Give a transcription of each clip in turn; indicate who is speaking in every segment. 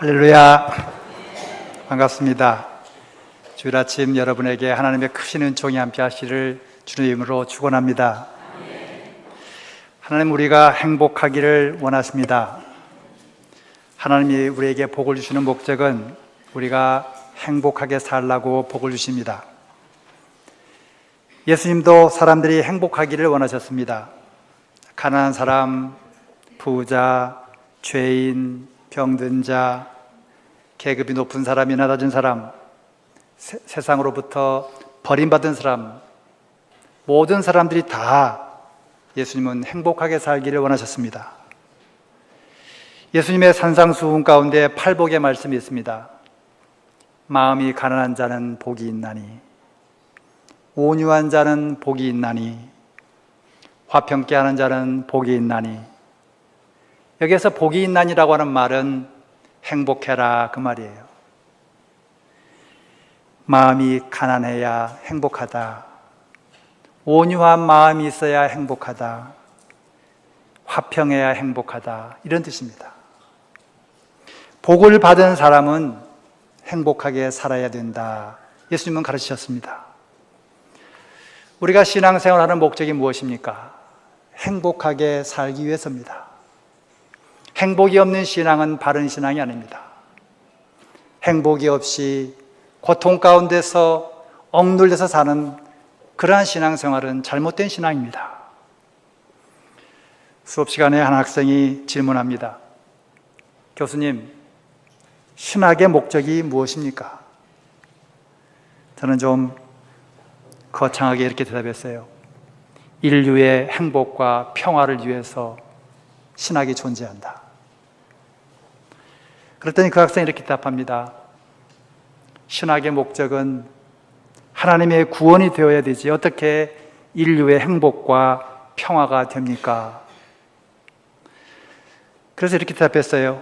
Speaker 1: 할렐루야. 반갑습니다. 주일 아침 여러분에게 하나님의 크신 은총이 함께 하시기를 주님의 이름으로 축원합니다. 하나님, 우리가 행복하기를 원하십니다. 하나님이 우리에게 복을 주시는 목적은 우리가 행복하게 살라고 복을 주십니다. 예수님도 사람들이 행복하기를 원하셨습니다. 가난한 사람, 부자, 죄인, 병든 자, 계급이 높은 사람이나 낮은 사람, 세상으로부터 버림받은 사람, 모든 사람들이 다 예수님은 행복하게 살기를 원하셨습니다. 예수님의 산상수훈 가운데 팔복의 말씀이 있습니다. 마음이 가난한 자는 복이 있나니, 온유한 자는 복이 있나니, 화평케 하는 자는 복이 있나니. 여기에서 복이 있나니라고 하는 말은 행복해라, 그 말이에요. 마음이 가난해야 행복하다. 온유한 마음이 있어야 행복하다. 화평해야 행복하다. 이런 뜻입니다. 복을 받은 사람은 행복하게 살아야 된다. 예수님은 가르치셨습니다. 우리가 신앙생활하는 목적이 무엇입니까? 행복하게 살기 위해서입니다. 행복이 없는 신앙은 바른 신앙이 아닙니다. 행복이 없이 고통 가운데서 억눌려서 사는 그러한 신앙생활은 잘못된 신앙입니다. 수업 시간에 한 학생이 질문합니다. 교수님, 신학의 목적이 무엇입니까? 저는 좀 거창하게 이렇게 대답했어요. 인류의 행복과 평화를 위해서 신학이 존재한다. 그랬더니 그 학생이 이렇게 답합니다. 신학의 목적은 하나님의 구원이 되어야 되지 어떻게 인류의 행복과 평화가 됩니까? 그래서 이렇게 대답했어요.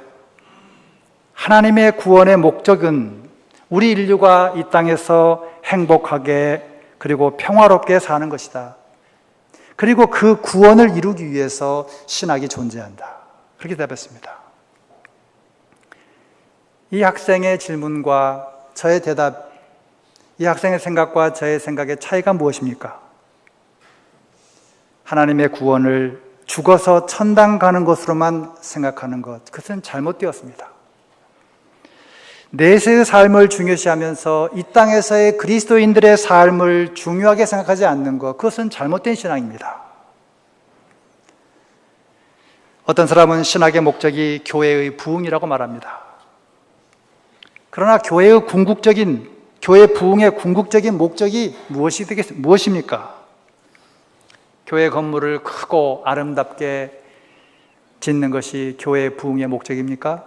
Speaker 1: 하나님의 구원의 목적은 우리 인류가 이 땅에서 행복하게 그리고 평화롭게 사는 것이다. 그리고 그 구원을 이루기 위해서 신학이 존재한다. 그렇게 대답했습니다. 이 학생의 질문과 저의 대답, 이 학생의 생각과 저의 생각의 차이가 무엇입니까? 하나님의 구원을 죽어서 천당 가는 것으로만 생각하는 것, 그것은 잘못되었습니다. 내세의 삶을 중요시하면서 이 땅에서의 그리스도인들의 삶을 중요하게 생각하지 않는 것, 그것은 잘못된 신앙입니다. 어떤 사람은 신학의 목적이 교회의 부흥이라고 말합니다. 그러나 교회 부흥의 궁극적인 목적이 무엇입니까? 교회 건물을 크고 아름답게 짓는 것이 교회 부흥의 목적입니까?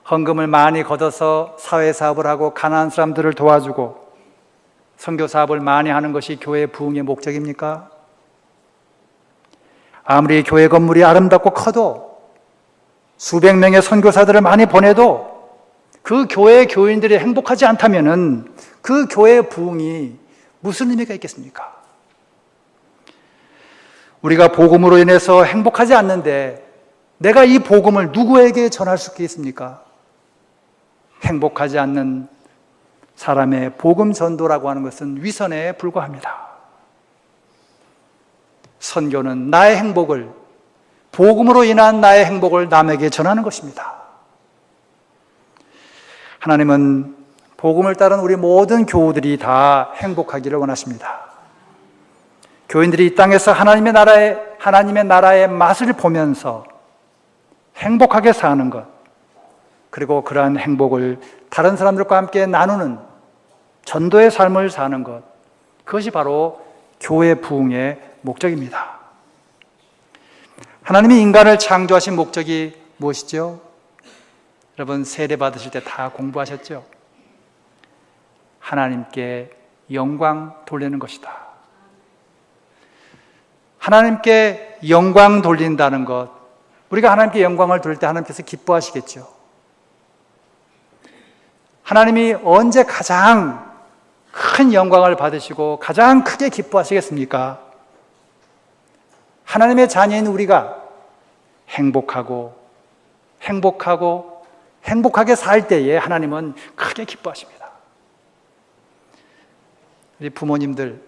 Speaker 1: 헌금을 많이 걷어서 사회사업을 하고 가난한 사람들을 도와주고 선교사업을 많이 하는 것이 교회 부흥의 목적입니까? 아무리 교회 건물이 아름답고 커도 수백 명의 선교사들을 많이 보내도 그 교회의 교인들이 행복하지 않다면 그 교회의 부흥이 무슨 의미가 있겠습니까? 우리가 복음으로 인해서 행복하지 않는데 내가 이 복음을 누구에게 전할 수 있겠습니까? 행복하지 않는 사람의 복음 전도라고 하는 것은 위선에 불과합니다. 선교는 나의 행복을, 복음으로 인한 나의 행복을 남에게 전하는 것입니다. 하나님은 복음을 따른 우리 모든 교우들이 다 행복하기를 원하십니다. 교인들이 이 땅에서 하나님의 나라의 맛을 보면서 행복하게 사는 것, 그리고 그러한 행복을 다른 사람들과 함께 나누는 전도의 삶을 사는 것, 그것이 바로 교회 부흥의 목적입니다. 하나님이 인간을 창조하신 목적이 무엇이죠? 여러분, 세례 받으실 때 다 공부하셨죠? 하나님께 영광 돌리는 것이다. 하나님께 영광 돌린다는 것, 우리가 하나님께 영광을 돌릴 때 하나님께서 기뻐하시겠죠. 하나님이 언제 가장 큰 영광을 받으시고 가장 크게 기뻐하시겠습니까? 하나님의 자녀인 우리가 행복하고 행복하게 살 때에 하나님은 크게 기뻐하십니다. 우리 부모님들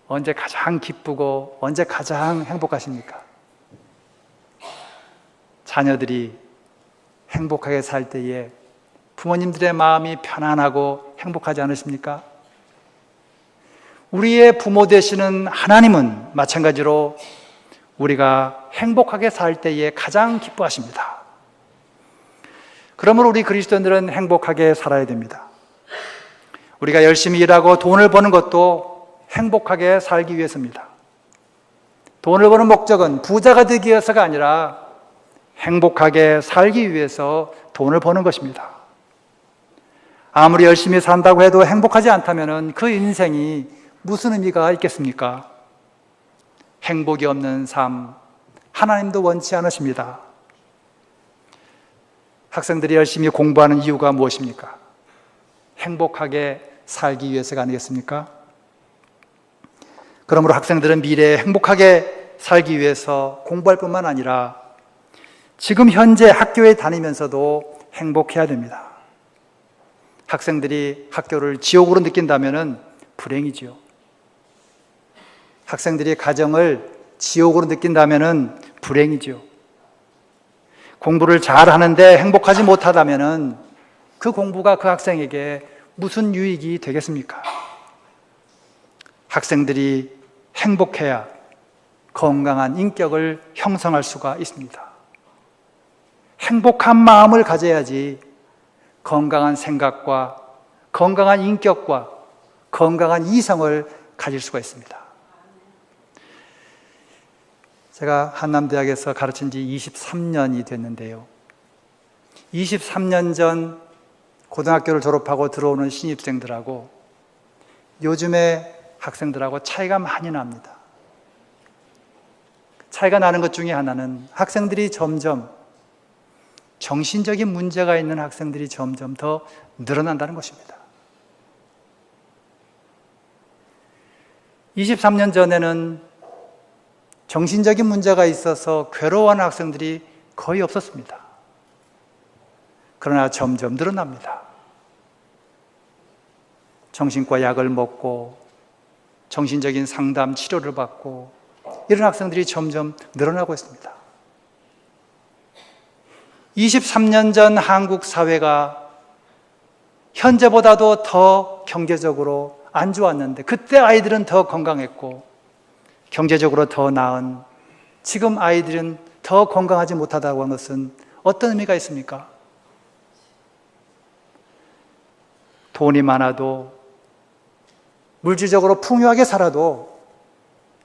Speaker 1: 언제 가장 기쁘고 언제 가장 행복하십니까? 자녀들이 행복하게 살 때에 부모님들의 마음이 편안하고 행복하지 않으십니까? 우리의 부모 되시는 하나님은 마찬가지로 우리가 행복하게 살 때에 가장 기뻐하십니다. 그러므로 우리 그리스도인들은 행복하게 살아야 됩니다. 우리가 열심히 일하고 돈을 버는 것도 행복하게 살기 위해서입니다. 돈을 버는 목적은 부자가 되기 위해서가 아니라 행복하게 살기 위해서 돈을 버는 것입니다. 아무리 열심히 산다고 해도 행복하지 않다면 그 인생이 무슨 의미가 있겠습니까? 행복이 없는 삶, 하나님도 원치 않으십니다. 학생들이 열심히 공부하는 이유가 무엇입니까? 행복하게 살기 위해서가 아니겠습니까? 그러므로 학생들은 미래에 행복하게 살기 위해서 공부할 뿐만 아니라 지금 현재 학교에 다니면서도 행복해야 됩니다. 학생들이 학교를 지옥으로 느낀다면 불행이지요. 학생들이 가정을 지옥으로 느낀다면 불행이지요. 공부를 잘하는데 행복하지 못하다면 그 공부가 그 학생에게 무슨 유익이 되겠습니까? 학생들이 행복해야 건강한 인격을 형성할 수가 있습니다. 행복한 마음을 가져야지 건강한 생각과 건강한 인격과 건강한 이성을 가질 수가 있습니다. 제가 한남대학에서 가르친 지 23년이 됐는데요. 23년 전 고등학교를 졸업하고 들어오는 신입생들하고 요즘의 학생들하고 차이가 많이 납니다. 차이가 나는 것 중에 하나는 학생들이 점점 정신적인 문제가 있는 학생들이 점점 더 늘어난다는 것입니다. 23년 전에는 정신적인 문제가 있어서 괴로워하는 학생들이 거의 없었습니다. 그러나 점점 늘어납니다. 정신과 약을 먹고 정신적인 상담, 치료를 받고 이런 학생들이 점점 늘어나고 있습니다. 23년 전 한국 사회가 현재보다도 더 경제적으로 안 좋았는데 그때 아이들은 더 건강했고 경제적으로 더 나은 지금 아이들은 더 건강하지 못하다고 하는 것은 어떤 의미가 있습니까? 돈이 많아도 물질적으로 풍요하게 살아도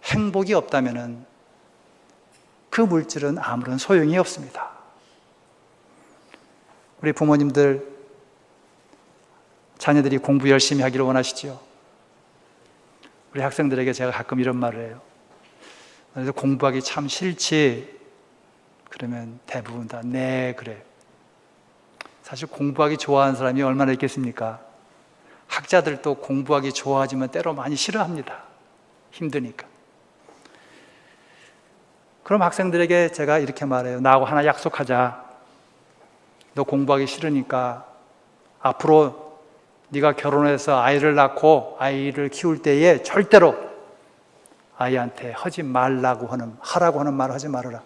Speaker 1: 행복이 없다면 그 물질은 아무런 소용이 없습니다. 우리 부모님들 자녀들이 공부 열심히 하기를 원하시죠? 우리 학생들에게 제가 가끔 이런 말을 해요. 그래서 공부하기 참 싫지? 그러면 대부분 다 네, 그래. 사실 공부하기 좋아하는 사람이 얼마나 있겠습니까? 학자들도 공부하기 좋아하지만 때로 많이 싫어합니다. 힘드니까. 그럼 학생들에게 제가 이렇게 말해요. 나하고 하나 약속하자. 너 공부하기 싫으니까 앞으로 네가 결혼해서 아이를 낳고 아이를 키울 때에 절대로 아이한테 하지 말라고 하라고 하는 말을 하지 말아라.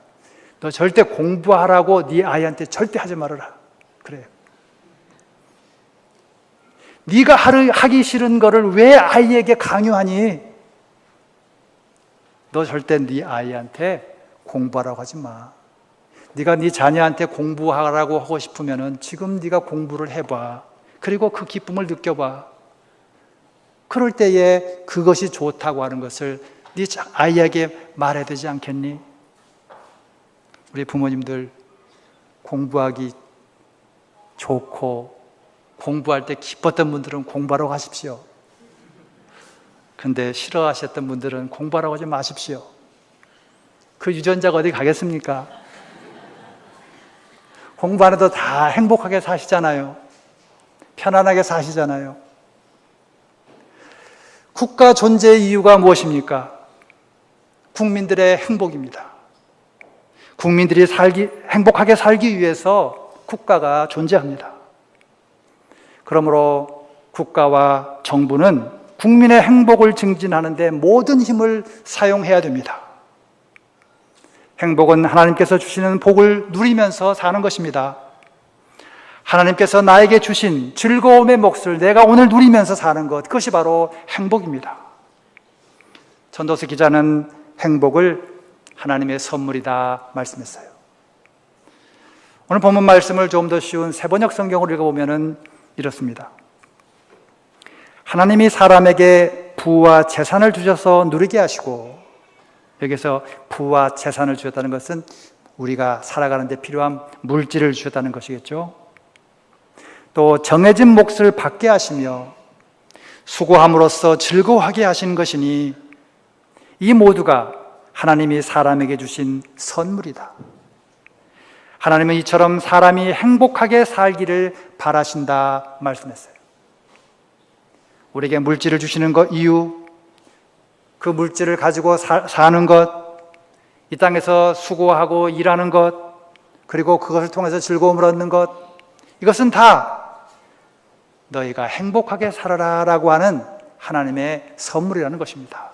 Speaker 1: 너 절대 공부하라고 네 아이한테 절대 하지 말아라. 그래요. 네가 하기 싫은 거를 왜 아이에게 강요하니? 너 절대 네 아이한테 공부하라고 하지 마. 네가 네 자녀한테 공부하라고 하고 싶으면은 지금 네가 공부를 해봐. 그리고 그 기쁨을 느껴봐. 그럴 때에 그것이 좋다고 하는 것을 네 아이에게 말해야 되지 않겠니? 우리 부모님들 공부하기 좋고 공부할 때 기뻤던 분들은 공부하라고 하십시오. 근데 싫어하셨던 분들은 공부하라고 하지 마십시오. 그 유전자가 어디 가겠습니까? 공부 안 해도 다 행복하게 사시잖아요. 편안하게 사시잖아요. 국가 존재의 이유가 무엇입니까? 국민들의 행복입니다. 국민들이 행복하게 살기 위해서 국가가 존재합니다. 그러므로 국가와 정부는 국민의 행복을 증진하는 데 모든 힘을 사용해야 됩니다. 행복은 하나님께서 주시는 복을 누리면서 사는 것입니다. 하나님께서 나에게 주신 즐거움의 몫을 내가 오늘 누리면서 사는 것, 그것이 바로 행복입니다. 전도서 기자는 행복을 하나님의 선물이다 말씀했어요. 오늘 본문 말씀을 좀 더 쉬운 세번역 성경을 읽어보면 이렇습니다. 하나님이 사람에게 부와 재산을 주셔서 누리게 하시고, 여기서 부와 재산을 주셨다는 것은 우리가 살아가는 데 필요한 물질을 주셨다는 것이겠죠. 또 정해진 몫을 받게 하시며 수고함으로써 즐거워하게 하시는 것이니 이 모두가 하나님이 사람에게 주신 선물이다. 하나님은 이처럼 사람이 행복하게 살기를 바라신다 말씀했어요. 우리에게 물질을 주시는 것 이유, 그 물질을 가지고 사는 것, 이 땅에서 수고하고 일하는 것, 그리고 그것을 통해서 즐거움을 얻는 것, 이것은 다 너희가 행복하게 살아라 라고 하는 하나님의 선물이라는 것입니다.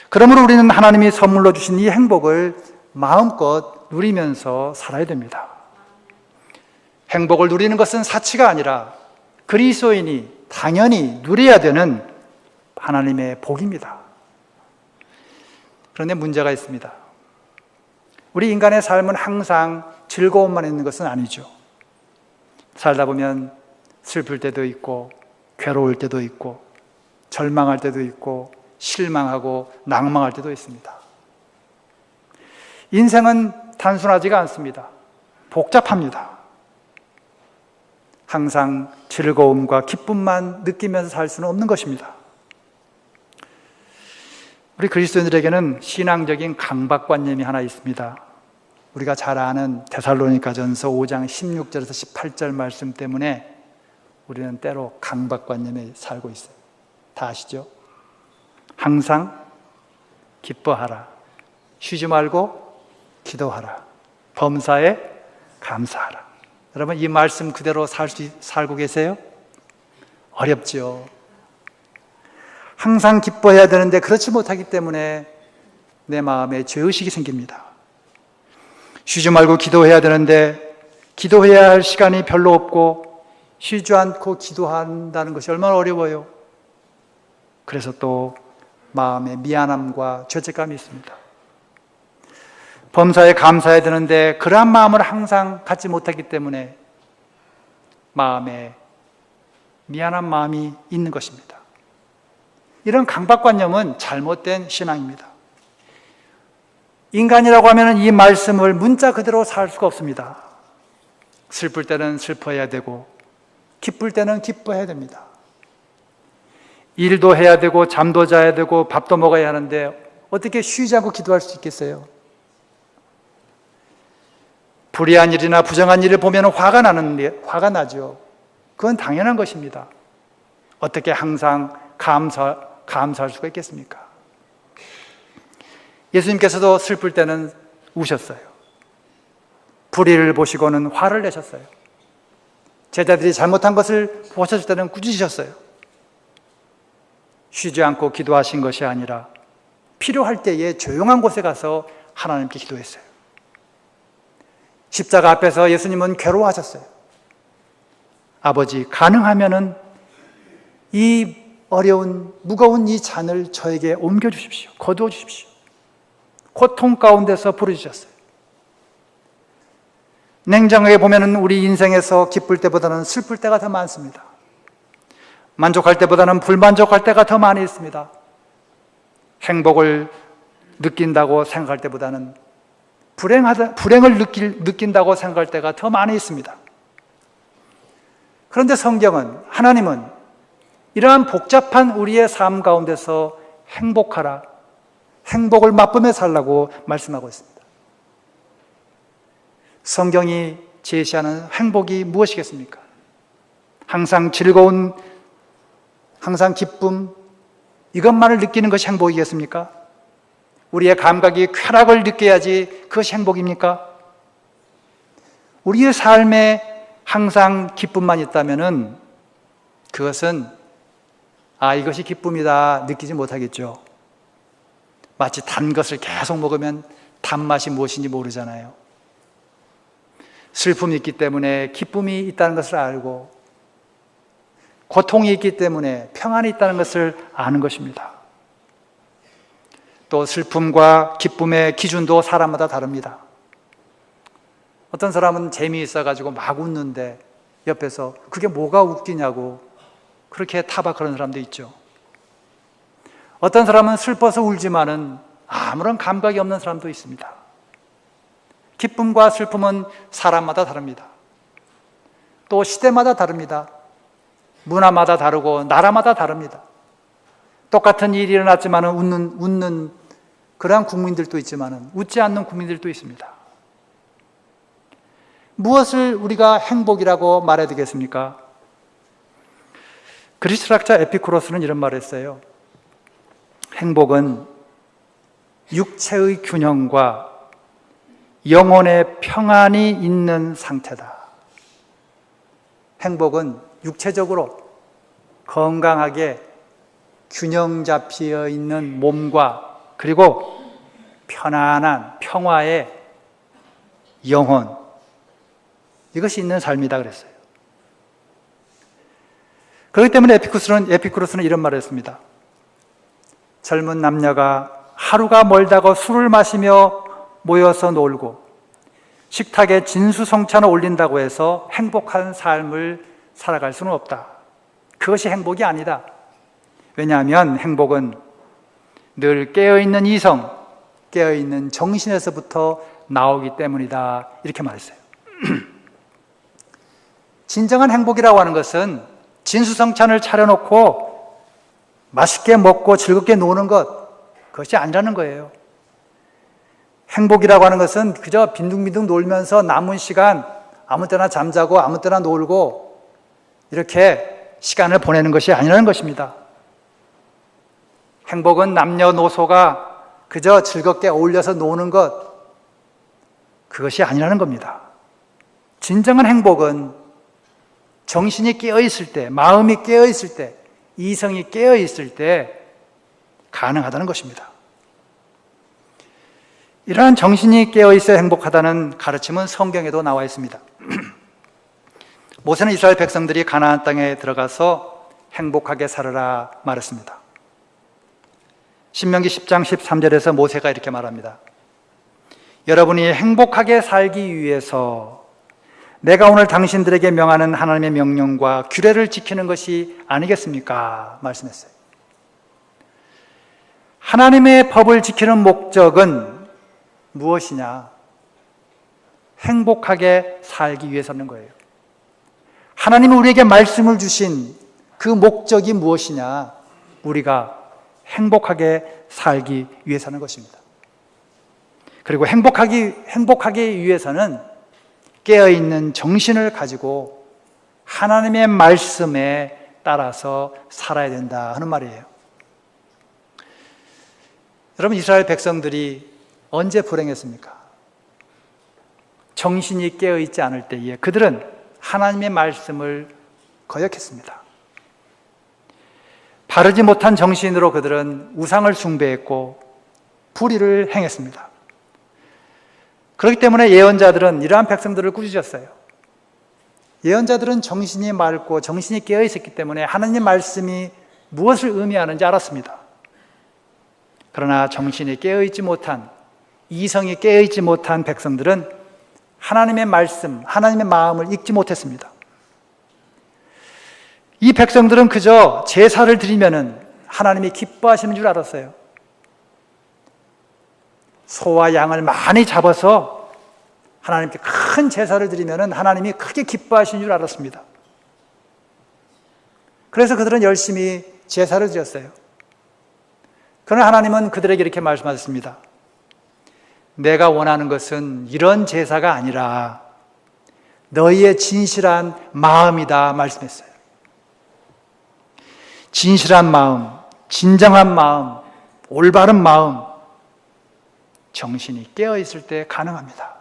Speaker 1: 그러므로 우리는 하나님이 선물로 주신 이 행복을 마음껏 누리면서 살아야 됩니다. 행복을 누리는 것은 사치가 아니라 그리스도인이 당연히 누려야 되는 하나님의 복입니다. 그런데 문제가 있습니다. 우리 인간의 삶은 항상 즐거움만 있는 것은 아니죠. 살다 보면 슬플 때도 있고 괴로울 때도 있고 절망할 때도 있고 실망하고 낭망할 때도 있습니다. 인생은 단순하지가 않습니다. 복잡합니다. 항상 즐거움과 기쁨만 느끼면서 살 수는 없는 것입니다. 우리 그리스도인들에게는 신앙적인 강박관념이 하나 있습니다. 우리가 잘 아는 데살로니가전서 5장 16절에서 18절 말씀 때문에 우리는 때로 강박관념에 살고 있어요. 다 아시죠? 항상 기뻐하라. 쉬지 말고 기도하라. 범사에 감사하라. 여러분, 이 말씀 그대로 살고 계세요? 어렵죠. 항상 기뻐해야 되는데 그렇지 못하기 때문에 내 마음에 죄의식이 생깁니다. 쉬지 말고 기도해야 되는데 기도해야 할 시간이 별로 없고 쉬지 않고 기도한다는 것이 얼마나 어려워요. 그래서 또 마음에 미안함과 죄책감이 있습니다. 범사에 감사해야 되는데 그러한 마음을 항상 갖지 못하기 때문에 마음에 미안한 마음이 있는 것입니다. 이런 강박관념은 잘못된 신앙입니다. 인간이라고 하면 이 말씀을 문자 그대로 살 수가 없습니다. 슬플 때는 슬퍼해야 되고 기쁠 때는 기뻐해야 됩니다. 일도 해야 되고 잠도 자야 되고 밥도 먹어야 하는데 어떻게 쉬지 않고 기도할 수 있겠어요? 불의한 일이나 부정한 일을 보면 화가 나죠. 그건 당연한 것입니다. 어떻게 항상 감사할 수가 있겠습니까? 예수님께서도 슬플 때는 우셨어요. 불의를 보시고는 화를 내셨어요. 제자들이 잘못한 것을 보셨을 때는 꾸짖으셨어요. 쉬지 않고 기도하신 것이 아니라 필요할 때에 조용한 곳에 가서 하나님께 기도했어요. 십자가 앞에서 예수님은 괴로워하셨어요. 아버지, 가능하면은 이 어려운 무거운 이 잔을 저에게 옮겨주십시오. 거두어 주십시오. 고통 가운데서 부르짖었어요. 냉정하게 보면 우리 인생에서 기쁠 때보다는 슬플 때가 더 많습니다. 만족할 때보다는 불만족할 때가 더 많이 있습니다. 행복을 느낀다고 생각할 때보다는 불행을 느낀다고 생각할 때가 더 많이 있습니다. 그런데 성경은, 하나님은 이러한 복잡한 우리의 삶 가운데서 행복하라, 행복을 맛보며 살라고 말씀하고 있습니다. 성경이 제시하는 행복이 무엇이겠습니까? 항상 즐거운, 항상 기쁨, 이것만을 느끼는 것이 행복이겠습니까? 우리의 감각이 쾌락을 느껴야지 그것이 행복입니까? 우리의 삶에 항상 기쁨만 있다면은 그것은 이것이 기쁨이다 느끼지 못하겠죠. 마치 단 것을 계속 먹으면 단맛이 무엇인지 모르잖아요. 슬픔이 있기 때문에 기쁨이 있다는 것을 알고, 고통이 있기 때문에 평안이 있다는 것을 아는 것입니다. 또 슬픔과 기쁨의 기준도 사람마다 다릅니다. 어떤 사람은 재미있어가지고 막 웃는데 옆에서 그게 뭐가 웃기냐고 그렇게 타박하는 사람도 있죠. 어떤 사람은 슬퍼서 울지만은 아무런 감각이 없는 사람도 있습니다. 기쁨과 슬픔은 사람마다 다릅니다. 또 시대마다 다릅니다. 문화마다 다르고 나라마다 다릅니다. 똑같은 일이 일어났지만 웃는 그러한 국민들도 있지만 웃지 않는 국민들도 있습니다. 무엇을 우리가 행복이라고 말해야 되겠습니까? 그리스 철학자 에피쿠로스는 이런 말을 했어요. 행복은 육체의 균형과 영혼의 평안이 있는 상태다. 행복은 육체적으로 건강하게 균형 잡혀 있는 몸과 그리고 편안한 평화의 영혼, 이것이 있는 삶이다 그랬어요. 그렇기 때문에 에피쿠로스는 이런 말을 했습니다. 젊은 남녀가 하루가 멀다고 술을 마시며 모여서 놀고 식탁에 진수성찬을 올린다고 해서 행복한 삶을 살아갈 수는 없다. 그것이 행복이 아니다. 왜냐하면 행복은 늘 깨어있는 이성, 깨어있는 정신에서부터 나오기 때문이다. 이렇게 말했어요. 진정한 행복이라고 하는 것은 진수성찬을 차려놓고 맛있게 먹고 즐겁게 노는 것, 그것이 아니라는 거예요. 행복이라고 하는 것은 그저 빈둥빈둥 놀면서 남은 시간 아무 때나 잠자고 아무 때나 놀고 이렇게 시간을 보내는 것이 아니라는 것입니다. 행복은 남녀노소가 그저 즐겁게 어울려서 노는 것, 그것이 아니라는 겁니다. 진정한 행복은 정신이 깨어있을 때, 마음이 깨어있을 때, 이성이 깨어있을 때 가능하다는 것입니다. 이러한 정신이 깨어있어야 행복하다는 가르침은 성경에도 나와 있습니다. 모세는 이스라엘 백성들이 가나안 땅에 들어가서 행복하게 살아라 말했습니다. 신명기 10장 13절에서 모세가 이렇게 말합니다. 여러분이 행복하게 살기 위해서 내가 오늘 당신들에게 명하는 하나님의 명령과 규례를 지키는 것이 아니겠습니까? 말씀했어요. 하나님의 법을 지키는 목적은 무엇이냐? 행복하게 살기 위해서는 거예요. 하나님은 우리에게 말씀을 주신 그 목적이 무엇이냐? 우리가 행복하게 살기 위해서는 것입니다. 그리고 행복하기 위해서는 깨어있는 정신을 가지고 하나님의 말씀에 따라서 살아야 된다 하는 말이에요. 여러분, 이스라엘 백성들이 언제 불행했습니까? 정신이 깨어있지 않을 때에 그들은 하나님의 말씀을 거역했습니다. 바르지 못한 정신으로 그들은 우상을 숭배했고 불의를 행했습니다. 그렇기 때문에 예언자들은 이러한 백성들을 꾸짖었어요. 예언자들은 정신이 맑고 정신이 깨어있었기 때문에 하나님의 말씀이 무엇을 의미하는지 알았습니다. 그러나 정신이 깨어있지 못한, 이성이 깨어있지 못한 백성들은 하나님의 말씀, 하나님의 마음을 읽지 못했습니다. 이 백성들은 그저 제사를 드리면은 하나님이 기뻐하시는 줄 알았어요. 소와 양을 많이 잡아서 하나님께 큰 제사를 드리면은 하나님이 크게 기뻐하시는 줄 알았습니다. 그래서 그들은 열심히 제사를 드렸어요. 그러나 하나님은 그들에게 이렇게 말씀하셨습니다. 내가 원하는 것은 이런 제사가 아니라 너희의 진실한 마음이다 말씀했어요. 진실한 마음, 진정한 마음, 올바른 마음, 정신이 깨어있을 때 가능합니다.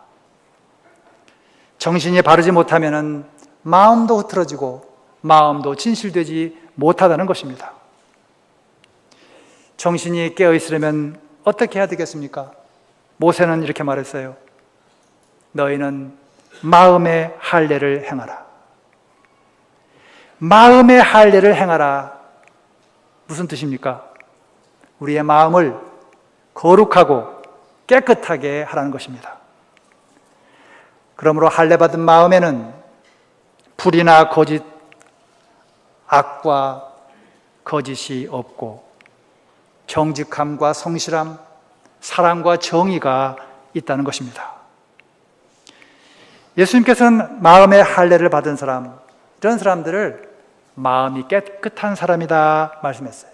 Speaker 1: 정신이 바르지 못하면 마음도 흐트러지고 마음도 진실되지 못하다는 것입니다. 정신이 깨어있으려면 어떻게 해야 되겠습니까? 모세는 이렇게 말했어요. 너희는 마음의 할례를 행하라. 마음의 할례를 행하라. 무슨 뜻입니까? 우리의 마음을 거룩하고 깨끗하게 하라는 것입니다. 그러므로 할례받은 마음에는 불이나 거짓, 악과 거짓이 없고 정직함과 성실함, 사랑과 정의가 있다는 것입니다. 예수님께서는 마음의 할례를 받은 사람, 이런 사람들을 마음이 깨끗한 사람이다 말씀했어요.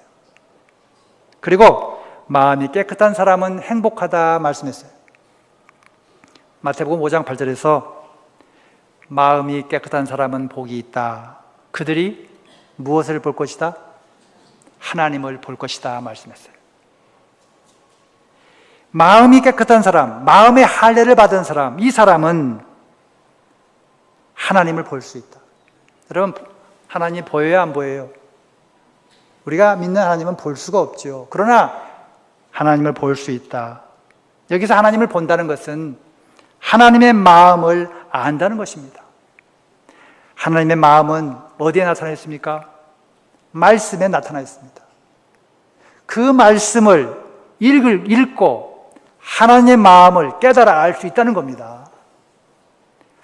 Speaker 1: 그리고 마음이 깨끗한 사람은 행복하다 말씀했어요. 마태복음 5장 8절에서 마음이 깨끗한 사람은 복이 있다. 그들이 무엇을 볼 것이다? 하나님을 볼 것이다 말씀했어요. 마음이 깨끗한 사람, 마음의 할례를 받은 사람, 이 사람은 하나님을 볼 수 있다. 여러분, 하나님 보여요, 안 보여요? 우리가 믿는 하나님은 볼 수가 없죠. 그러나 하나님을 볼 수 있다. 여기서 하나님을 본다는 것은 하나님의 마음을 안다는 것입니다. 하나님의 마음은 어디에 나타나 있습니까? 말씀에 나타나 있습니다. 그 말씀을 읽고 하나님의 마음을 깨달아 알 수 있다는 겁니다.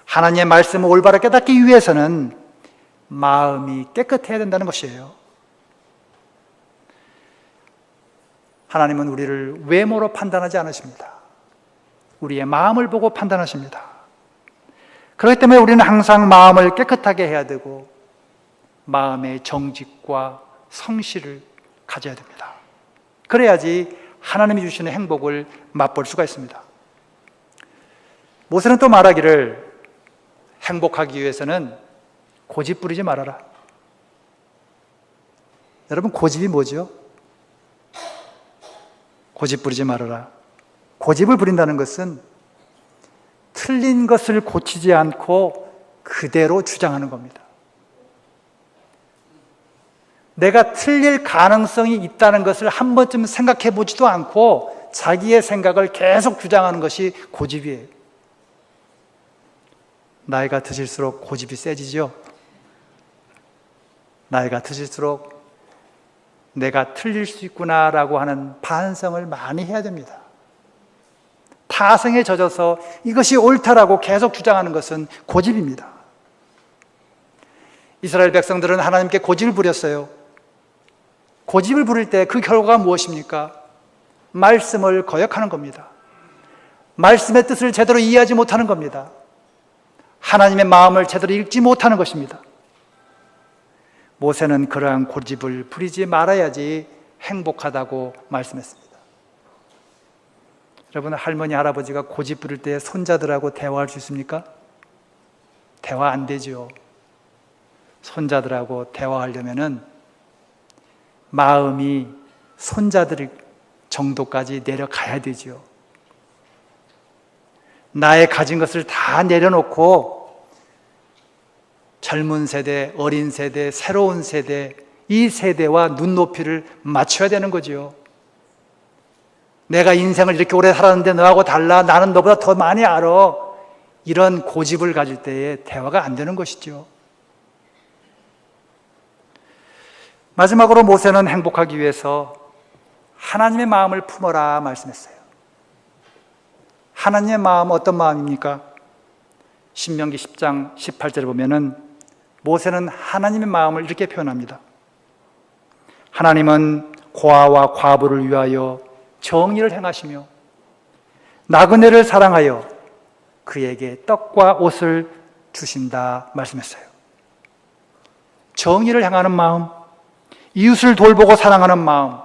Speaker 1: 하나님의 말씀을 올바로 깨닫기 위해서는 마음이 깨끗해야 된다는 것이에요. 하나님은 우리를 외모로 판단하지 않으십니다. 우리의 마음을 보고 판단하십니다. 그렇기 때문에 우리는 항상 마음을 깨끗하게 해야 되고 마음의 정직과 성실을 가져야 됩니다. 그래야지 하나님이 주시는 행복을 맛볼 수가 있습니다. 모세는 또 말하기를 행복하기 위해서는 고집 부리지 말아라. 여러분, 고집이 뭐죠? 고집 부리지 말아라. 고집을 부린다는 것은 틀린 것을 고치지 않고 그대로 주장하는 겁니다. 내가 틀릴 가능성이 있다는 것을 한 번쯤 생각해 보지도 않고 자기의 생각을 계속 주장하는 것이 고집이에요. 나이가 드실수록 고집이 세지죠? 나이가 드실수록 내가 틀릴 수 있구나라고 하는 반성을 많이 해야 됩니다. 타성에 젖어서 이것이 옳다라고 계속 주장하는 것은 고집입니다. 이스라엘 백성들은 하나님께 고집을 부렸어요. 고집을 부릴 때 그 결과가 무엇입니까? 말씀을 거역하는 겁니다. 말씀의 뜻을 제대로 이해하지 못하는 겁니다. 하나님의 마음을 제대로 읽지 못하는 것입니다. 모세는 그러한 고집을 부리지 말아야지 행복하다고 말씀했습니다. 여러분, 할머니, 할아버지가 고집 부릴 때 손자들하고 대화할 수 있습니까? 대화 안 되죠. 손자들하고 대화하려면은 마음이 손자들 정도까지 내려가야 되죠. 나의 가진 것을 다 내려놓고 젊은 세대, 어린 세대, 새로운 세대, 이 세대와 눈높이를 맞춰야 되는 거죠. 내가 인생을 이렇게 오래 살았는데 너하고 달라, 나는 너보다 더 많이 알아, 이런 고집을 가질 때에 대화가 안 되는 것이죠. 마지막으로 모세는 행복하기 위해서 하나님의 마음을 품어라 말씀했어요. 하나님의 마음, 어떤 마음입니까? 신명기 10장 18절에 보면은 모세는 하나님의 마음을 이렇게 표현합니다. 하나님은 고아와 과부를 위하여 정의를 행하시며 나그네를 사랑하여 그에게 떡과 옷을 주신다 말씀했어요. 정의를 행하는 마음, 이웃을 돌보고 사랑하는 마음,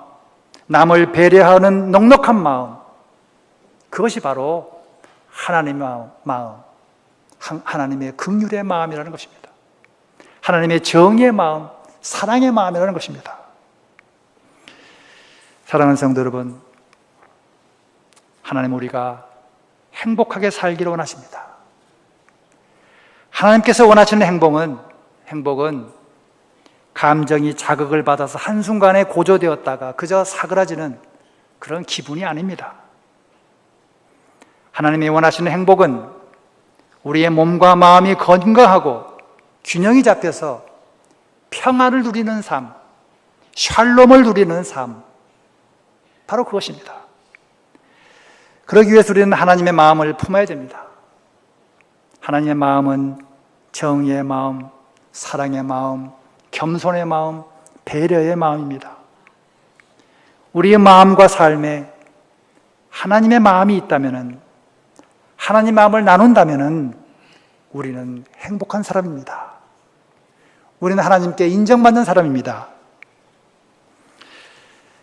Speaker 1: 남을 배려하는 넉넉한 마음, 그것이 바로 하나님의 마음, 하나님의 긍휼의 마음이라는 것입니다. 하나님의 정의의 마음, 사랑의 마음이라는 것입니다. 사랑하는 성도 여러분, 하나님 우리가 행복하게 살기를 원하십니다. 하나님께서 원하시는 행복은 감정이 자극을 받아서 한순간에 고조되었다가 그저 사그라지는 그런 기분이 아닙니다. 하나님이 원하시는 행복은 우리의 몸과 마음이 건강하고 균형이 잡혀서 평안을 누리는 삶, 샬롬을 누리는 삶, 바로 그것입니다. 그러기 위해서 우리는 하나님의 마음을 품어야 됩니다. 하나님의 마음은 정의의 마음, 사랑의 마음, 겸손의 마음, 배려의 마음입니다. 우리의 마음과 삶에 하나님의 마음이 있다면, 하나님 마음을 나눈다면 우리는 행복한 사람입니다. 우리는 하나님께 인정받는 사람입니다.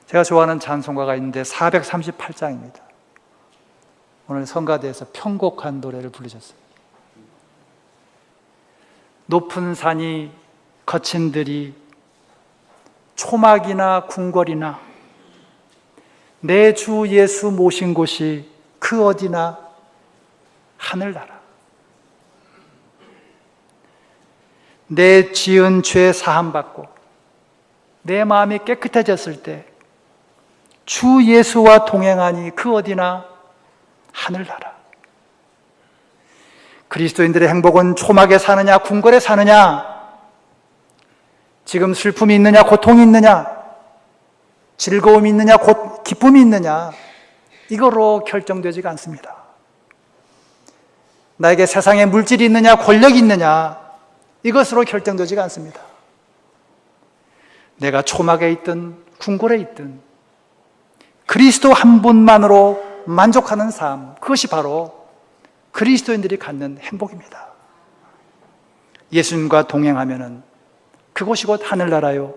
Speaker 1: 제가 좋아하는 찬송가가 있는데 438장입니다. 오늘 성가대에서 편곡한 노래를 부르셨어요. 높은 산이 거친 들이 초막이나 궁궐이나 내 주 예수 모신 곳이 그 어디나 하늘나라. 내 지은 죄 사함받고 내 마음이 깨끗해졌을 때 주 예수와 동행하니 그 어디나 하늘나라. 그리스도인들의 행복은 초막에 사느냐 궁궐에 사느냐, 지금 슬픔이 있느냐 고통이 있느냐, 즐거움이 있느냐 기쁨이 있느냐, 이거로 결정되지가 않습니다. 나에게 세상에 물질이 있느냐 권력이 있느냐, 이것으로 결정되지가 않습니다. 내가 초막에 있든 궁궐에 있든 그리스도 한 분만으로 만족하는 삶, 그것이 바로 그리스도인들이 갖는 행복입니다. 예수님과 동행하면은 그곳이 곧 하늘나라요,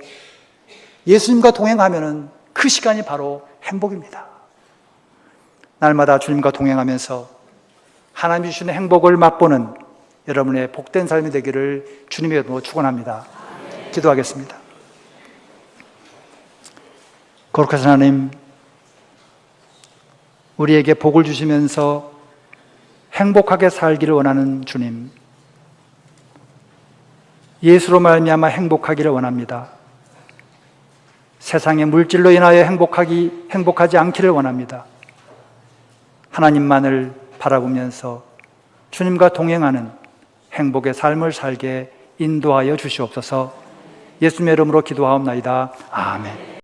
Speaker 1: 예수님과 동행하면은 그 시간이 바로 행복입니다. 날마다 주님과 동행하면서 하나님이 주시는 행복을 맛보는 여러분의 복된 삶이 되기를 주님의 이름으로 축원합니다. 기도하겠습니다. 거룩하신 하나님, 우리에게 복을 주시면서 행복하게 살기를 원하는 주님, 예수로 말미암아 행복하기를 원합니다. 세상의 물질로 인하여 행복하지 않기를 원합니다. 하나님만을 바라보면서 주님과 동행하는 행복의 삶을 살게 인도하여 주시옵소서. 예수님의 이름으로 기도하옵나이다. 아멘.